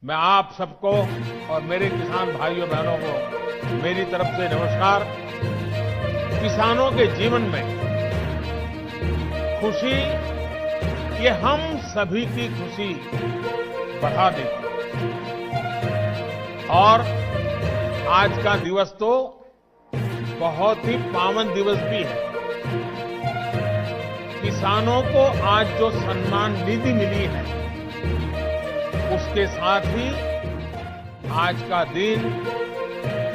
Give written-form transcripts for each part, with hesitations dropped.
मैं आप सबको और मेरे किसान भाइयों बहनों को मेरी तरफ से नमस्कार। किसानों के जीवन में खुशी, ये हम सभी की खुशी बढ़ा देती है। और आज का दिवस तो बहुत ही पावन दिवस भी है। किसानों को आज जो सम्मान निधि मिली है, उसके साथ ही आज का दिन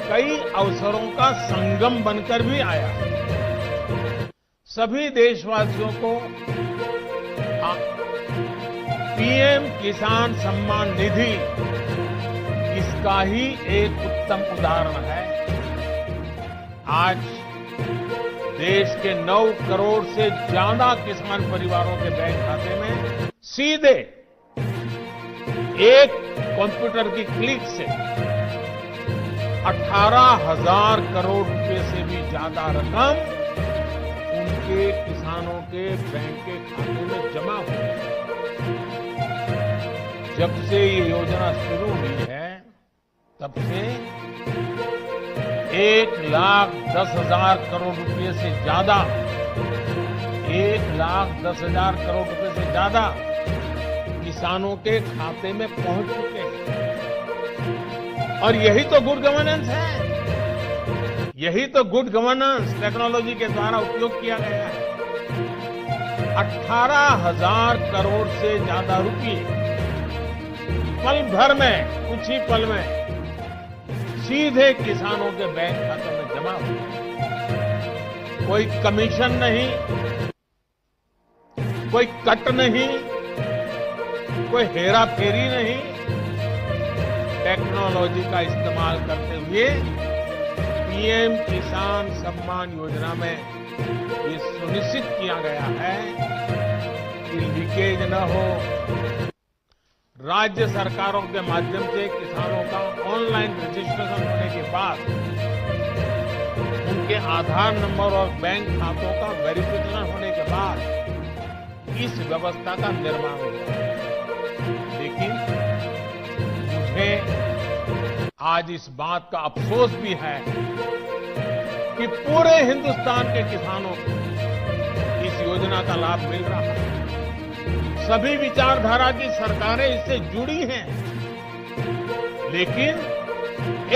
कई अवसरों का संगम बनकर भी आया। सभी देशवासियों को पीएम किसान सम्मान निधि इसका ही एक उत्तम उदाहरण है। आज देश के 9 करोड़ से ज्यादा किसान परिवारों के बैंक खाते में सीधे एक कंप्यूटर की क्लिक से 18,000 करोड़ रुपए से भी ज्यादा रकम उनके किसानों के बैंक के खाते में जमा हुई है। जब से ये योजना शुरू हुई है, तब से 1,10,000 करोड़ रुपए से ज्यादा 1,10,000 करोड़ रुपए से ज्यादा किसानों के खाते में पहुंच चुके हैं। और यही तो गुड गवर्नेंस है। यही तो गुड गवर्नेंस टेक्नोलॉजी के द्वारा उपयोग किया गया है। 18,000 करोड़ से ज्यादा रुपए पल भर में, कुछ ही पल में सीधे किसानों के बैंक खाते में जमा हुए। कोई कमीशन नहीं, कोई कट नहीं, कोई हेरा फेरी नहीं। टेक्नोलॉजी का इस्तेमाल करते हुए पीएम किसान सम्मान योजना में ये सुनिश्चित किया गया है कि लीकेज न हो। राज्य सरकारों के माध्यम से किसानों का ऑनलाइन रजिस्ट्रेशन होने के बाद उनके आधार नंबर और बैंक खातों का वेरिफिकेशन होने के बाद इस व्यवस्था का निर्माण हो गया। लेकिन मुझे आज इस बात का अफसोस भी है कि पूरे हिंदुस्तान के किसानों को इस योजना का लाभ मिल रहा है। सभी विचारधारा की सरकारें इससे जुड़ी हैं, लेकिन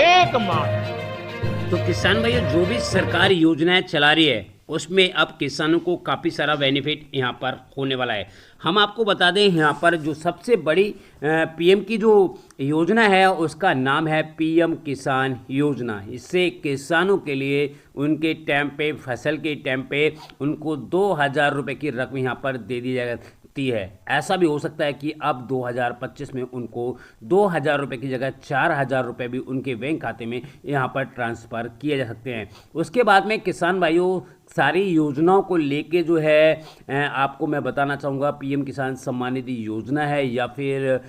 एकमात्र। तो किसान भाइयों, जो भी सरकार योजनाएं चला रही है उसमें अब किसानों को काफ़ी सारा बेनिफिट यहाँ पर होने वाला है। हम आपको बता दें, यहाँ पर जो सबसे बड़ी पीएम की जो योजना है उसका नाम है पीएम किसान योजना। इससे किसानों के लिए उनके टाइम पे, फसल के टाइम पे उनको 2,000 रुपये की रकम यहाँ पर दे दी जाती है। ऐसा भी हो सकता है कि अब 2025 में उनको 2,000 रुपये की जगह 4,000 रुपये भी उनके बैंक खाते में यहाँ पर ट्रांसफ़र किए जा सकते हैं। उसके बाद में किसान भाइयों, सारी योजनाओं को लेके जो है आपको मैं बताना चाहूँगा, पीएम किसान सम्मान निधि योजना है या फिर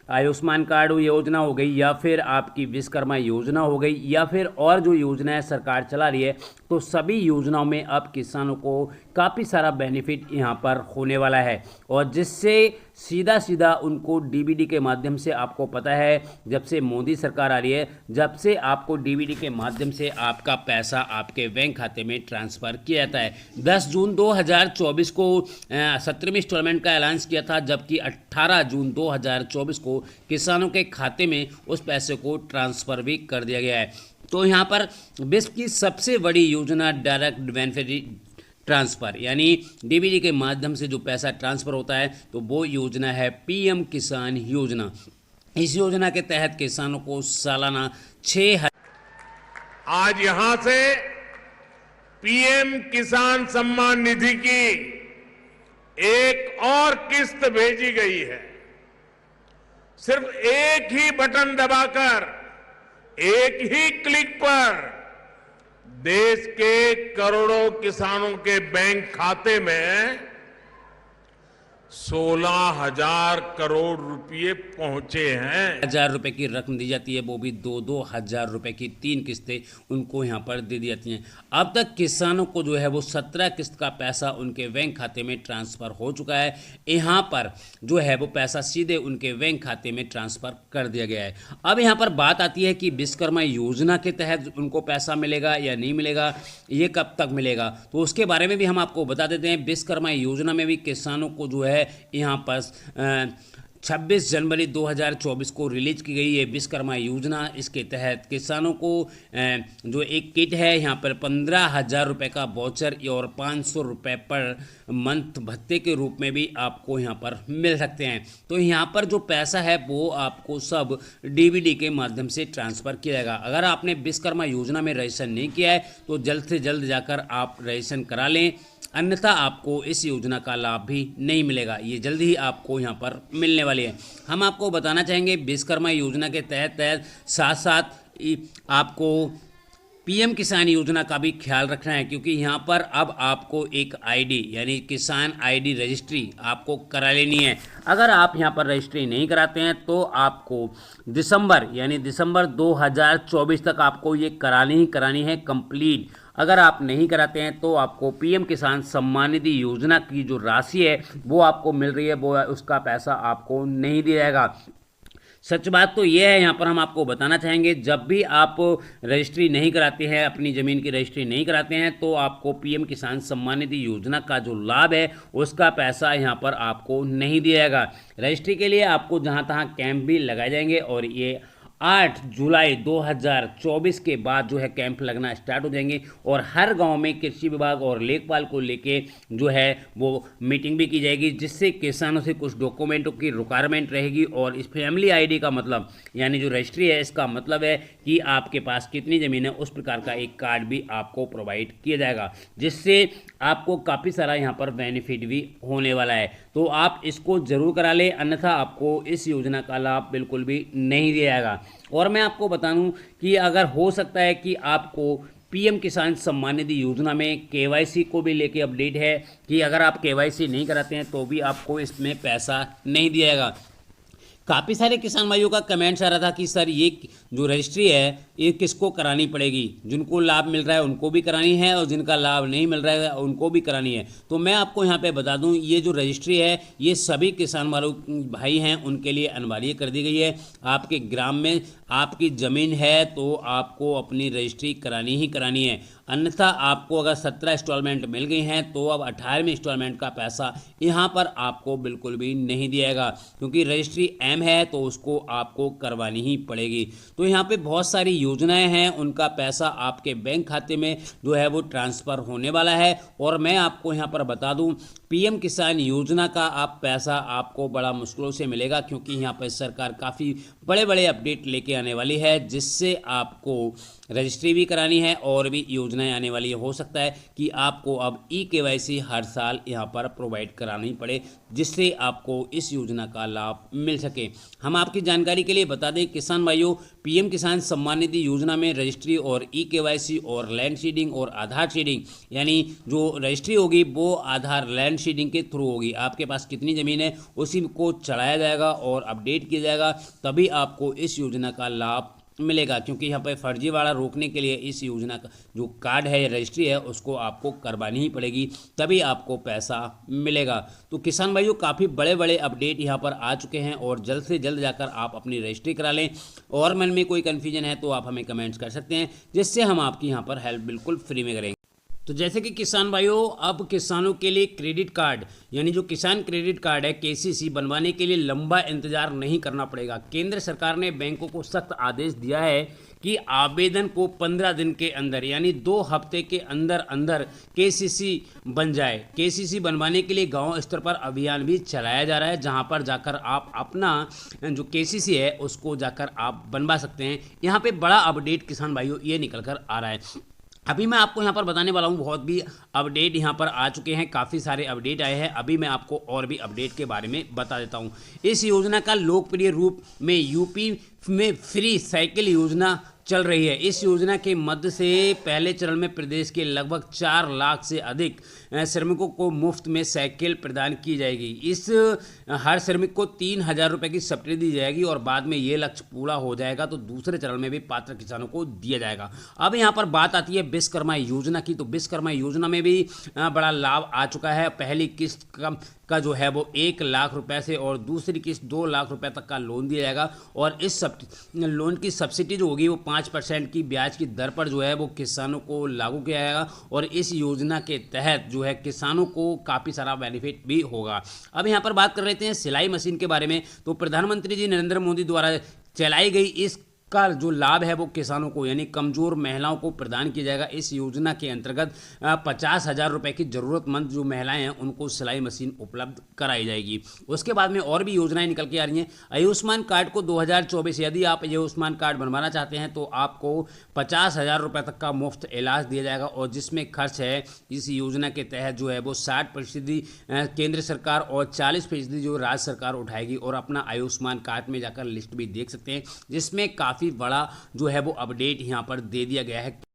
आयुष्मान कार्ड योजना हो गई या फिर आपकी विश्वकर्मा योजना हो गई या फिर और जो योजनाएं सरकार चला रही है, तो सभी योजनाओं में अब किसानों को काफ़ी सारा बेनिफिट यहाँ पर होने वाला है। और जिससे सीधा सीधा उनको डीबीडी के माध्यम से, आपको पता है जब से मोदी सरकार आ रही है, जब से आपको डीबीडी के माध्यम से आपका पैसा आपके बैंक खाते में ट्रांसफ़र किया जाता है। 10 जून 2024 को 17वीं इंस्टॉलमेंट का ऐलान किया था, जबकि 18 जून 2024 को किसानों के खाते में उस पैसे को ट्रांसफ़र भी कर दिया गया है। तो यहाँ पर विश्व की सबसे बड़ी योजना डायरेक्ट बेनिफिट ट्रांसफ़र, यानी डीबीडी के माध्यम से जो पैसा ट्रांसफ़र होता है, तो वो योजना है पीएम किसान योजना। इस योजना के तहत किसानों को सालाना 6,000। आज यहां से पीएम किसान सम्मान निधि की एक और किस्त भेजी गई है। सिर्फ एक ही बटन दबाकर, एक ही क्लिक पर देश के करोड़ों किसानों के बैंक खाते में 16,000 करोड़ रुपए पहुंचे हैं। 1,000 रुपए की रकम दी जाती है, वो भी 2,000 रुपए की 3 किस्तें उनको यहाँ पर दे दी जाती हैं। अब तक किसानों को जो है वो 17 किस्त का पैसा उनके बैंक खाते में ट्रांसफ़र हो चुका है। यहाँ पर जो है वो पैसा सीधे उनके बैंक खाते में ट्रांसफ़र कर दिया गया है। अब यहाँ पर बात आती है कि विश्वकर्मा योजना के तहत उनको पैसा मिलेगा या नहीं मिलेगा, ये कब तक मिलेगा, तो उसके बारे में भी हम आपको बता देते हैं। विश्वकर्मा योजना में भी किसानों को जो है यहाँ पर 26 जनवरी 2024 को रिलीज की गई है विश्वकर्मा योजना। इसके तहत किसानों को जो एक किट है यहाँ पर 15,000 रुपये का वाउचर और 500 रुपये पर मंथ भत्ते के रूप में भी आपको यहाँ पर मिल सकते हैं। तो यहाँ पर जो पैसा है वो आपको सब डीबीडी के माध्यम से ट्रांसफ़र किया जाएगा। अगर आपने विश्वकर्मा योजना में रजिस्ट्रेशन नहीं किया है तो जल्द से जल्द जाकर आप रजिस्ट्रेशन करा लें, अन्यथा आपको इस योजना का लाभ भी नहीं मिलेगा। ये जल्द ही आपको यहाँ पर मिलने वाली है। हम आपको बताना चाहेंगे विश्वकर्मा योजना के तहत साथ साथ आपको पीएम किसान योजना का भी ख्याल रखना है, क्योंकि यहाँ पर अब आपको एक आईडी यानी किसान आईडी रजिस्ट्री आपको करा लेनी है। अगर आप यहाँ पर रजिस्ट्री नहीं कराते हैं तो आपको दिसंबर 2024 तक आपको ये करानी है कंप्लीट। अगर आप नहीं कराते हैं तो आपको पीएम किसान सम्मान निधि योजना की जो राशि है वो आपको मिल रही है, वो उसका पैसा आपको नहीं दिया जाएगा। सच बात तो ये है, यहाँ पर हम आपको बताना चाहेंगे जब भी आप रजिस्ट्री नहीं कराते हैं, अपनी ज़मीन की रजिस्ट्री नहीं कराते हैं, तो आपको पीएम किसान सम्मान निधि योजना का जो लाभ है उसका पैसा यहाँ पर आपको नहीं दिया जाएगा। रजिस्ट्री के लिए आपको जहाँ तहाँ कैंप भी लगाए जाएंगे और ये 8 जुलाई 2024 के बाद जो है कैंप लगना स्टार्ट हो जाएंगे और हर गांव में कृषि विभाग और लेखपाल को लेके जो है वो मीटिंग भी की जाएगी, जिससे किसानों से कुछ डॉक्यूमेंटों की रिक्वायरमेंट रहेगी। और इस फैमिली आईडी का मतलब यानी जो रजिस्ट्री है इसका मतलब है कि आपके पास कितनी ज़मीन है उस प्रकार का एक कार्ड भी आपको प्रोवाइड किया जाएगा, जिससे आपको काफ़ी सारा यहाँ पर बेनिफिट भी होने वाला है। तो आप इसको ज़रूर करा लें, अन्यथा आपको इस योजना का लाभ बिल्कुल भी नहीं दिया जाएगा। और मैं आपको बता दूं कि अगर हो सकता है कि आपको पीएम किसान सम्मान निधि योजना में केवाईसी को भी लेके अपडेट है कि अगर आप केवाईसी नहीं कराते हैं तो भी आपको इसमें पैसा नहीं दिया जाएगा। काफ़ी सारे किसान भाइयों का कमेंट्स आ रहा था कि सर ये जो रजिस्ट्री है ये किसको करानी पड़ेगी, जिनको लाभ मिल रहा है उनको भी करानी है और जिनका लाभ नहीं मिल रहा है उनको भी करानी है। तो मैं आपको यहाँ पे बता दूँ ये जो रजिस्ट्री है ये सभी किसान भाई हैं उनके लिए अनिवार्य कर दी गई है। आपके ग्राम में आपकी ज़मीन है तो आपको अपनी रजिस्ट्री करानी ही करानी है, अन्यथा आपको अगर 17 इंस्टॉलमेंट मिल गई हैं तो अब 18वें इंस्टॉलमेंट का पैसा यहाँ पर आपको बिल्कुल भी नहीं दिया जाएगा, क्योंकि रजिस्ट्री एम है तो उसको आपको करवानी ही पड़ेगी। तो यहाँ पे बहुत सारी योजनाएं हैं, उनका पैसा आपके बैंक खाते में जो है वो ट्रांसफ़र होने वाला है। और मैं आपको यहाँ पर बता दूँ पीएम किसान योजना का आप पैसा आपको बड़ा मुश्किलों से मिलेगा, क्योंकि यहाँ पर सरकार काफ़ी बड़े बड़े अपडेट लेके आने वाली है, जिससे आपको रजिस्ट्री भी करानी है और भी योजनाएं आने वाली है। हो सकता है कि आपको अब ई-केवाईसी हर साल यहाँ पर प्रोवाइड करानी पड़े, जिससे आपको इस योजना का लाभ मिल सके। हम आपकी जानकारी के लिए बता दें किसान भाइयों, पीएम किसान सम्मान निधि योजना में रजिस्ट्री और ई-केवाईसी और लैंड सीडिंग और आधार सीडिंग, यानी जो रजिस्ट्री होगी वो आधार लैंड सीडिंग के थ्रू होगी। आपके पास कितनी ज़मीन है उसी को चढ़ाया जाएगा और अपडेट किया जाएगा, तभी आपको इस योजना का लाभ मिलेगा। क्योंकि यहाँ पर फर्जीवाड़ा रोकने के लिए इस योजना का जो कार्ड है या रजिस्ट्री है उसको आपको करवानी ही पड़ेगी, तभी आपको पैसा मिलेगा। तो किसान भाइयों काफ़ी बड़े बड़े अपडेट यहाँ पर आ चुके हैं और जल्द से जल्द जाकर आप अपनी रजिस्ट्री करा लें। और मन में कोई कन्फ्यूजन है तो आप हमें कमेंट्स कर सकते हैं, जिससे हम आपकी यहाँ पर हेल्प बिल्कुल फ्री में करेंगे। तो जैसे कि किसान भाइयों अब किसानों के लिए क्रेडिट कार्ड यानी जो किसान क्रेडिट कार्ड है केसीसी बनवाने के लिए लंबा इंतजार नहीं करना पड़ेगा। केंद्र सरकार ने बैंकों को सख्त आदेश दिया है कि आवेदन को 15 दिन के अंदर यानी 2 हफ्ते के अंदर अंदर केसीसी बन जाए। केसीसी बनवाने के लिए गांव स्तर पर अभियान भी चलाया जा रहा है, जहां पर जाकर आप अपना जो केसीसी है उसको जाकर आप बनवा सकते हैं। यहाँ पे बड़ा अपडेट किसान भाइयों ये निकल कर आ रहा है। अभी मैं आपको यहाँ पर बताने वाला हूँ, बहुत भी अपडेट यहाँ पर आ चुके हैं, काफ़ी सारे अपडेट आए हैं। अभी मैं आपको और भी अपडेट के बारे में बता देता हूँ। इस योजना का लोकप्रिय रूप में यूपी में फ्री साइकिल योजना चल रही है। इस योजना के मध्य से पहले चरण में प्रदेश के लगभग 4 लाख से अधिक श्रमिकों को मुफ्त में साइकिल प्रदान की जाएगी। इस हर श्रमिक को 3,000 रुपये की सब्सिडी दी जाएगी और बाद में ये लक्ष्य पूरा हो जाएगा तो दूसरे चरण में भी पात्र किसानों को दिया जाएगा। अब यहाँ पर बात आती है विश्वकर्मा योजना की, तो विश्वकर्मा योजना में भी बड़ा लाभ आ चुका है। पहली किस्त का जो है वो 1 लाख रुपए से और दूसरी किस्त 2 लाख रुपए तक का लोन दिया जाएगा और इस लोन की सब्सिडी जो होगी वो 5% की ब्याज की दर पर जो है वो किसानों को लागू किया जाएगा और इस योजना के तहत जो है किसानों को काफ़ी सारा बेनिफिट भी होगा। अब यहाँ पर बात कर लेते हैं सिलाई मशीन के बारे में। तो प्रधानमंत्री जी नरेंद्र मोदी द्वारा चलाई गई इस का जो लाभ है वो किसानों को यानी कमजोर महिलाओं को प्रदान किया जाएगा। इस योजना के अंतर्गत 50,000 रुपए की ज़रूरतमंद जो महिलाएं हैं उनको सिलाई मशीन उपलब्ध कराई जाएगी। उसके बाद में और भी योजनाएं निकल के आ रही हैं। आयुष्मान कार्ड को 2024 यदि आप आयुष्मान कार्ड बनवाना चाहते हैं तो आपको 50,000 रुपये तक का मुफ्त इलाज दिया जाएगा और जिसमें खर्च है इस योजना के तहत जो है वो 60% केंद्र सरकार और 40% जो राज्य सरकार उठाएगी। और अपना आयुष्मान कार्ड में जाकर लिस्ट भी देख सकते हैं जिसमें काफ़ी बड़ा जो है वो अपडेट यहाँ पर दे दिया गया है।